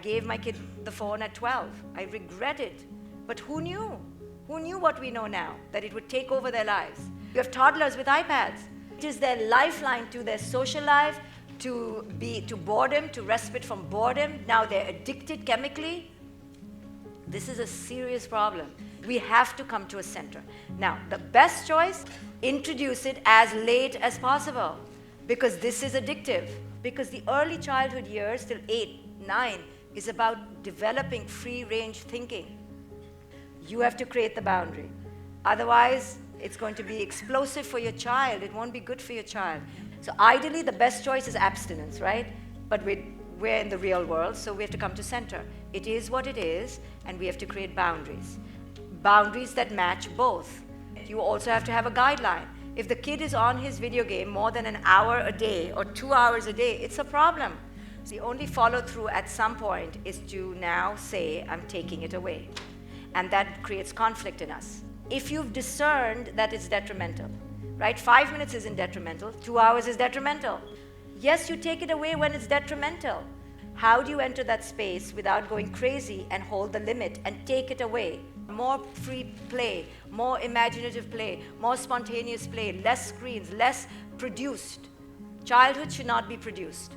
gave my kid the phone at 12. I regret it. But who knew? Who knew what we know now? That it would take over their lives. You have toddlers with iPads. It is their lifeline to their social life, to boredom, to respite from boredom. Now they're addicted chemically. This is a serious problem. We have to come to a center. Now, the best choice, introduce it as late as possible, because this is addictive. Because the early childhood years till 8, 9 is about developing free-range thinking. You have to create the boundary. Otherwise, it's going to be explosive for your child. It won't be good for your child. So ideally, the best choice is abstinence, right? But we're in the real world, so we have to come to center. It is what it is, and we have to create boundaries. Boundaries that match both. You also have to have a guideline. If the kid is on his video game more than an hour a day or 2 hours a day, it's a problem. So the only follow through at some point is to now say, I'm taking it away. And that creates conflict in us. If you've discerned that it's detrimental, right? 5 minutes isn't detrimental, 2 hours is detrimental. Yes, you take it away when it's detrimental. How do you enter that space without going crazy and hold the limit and take it away? More free play, more imaginative play, more spontaneous play, less screens, less produced. Childhood should not be produced.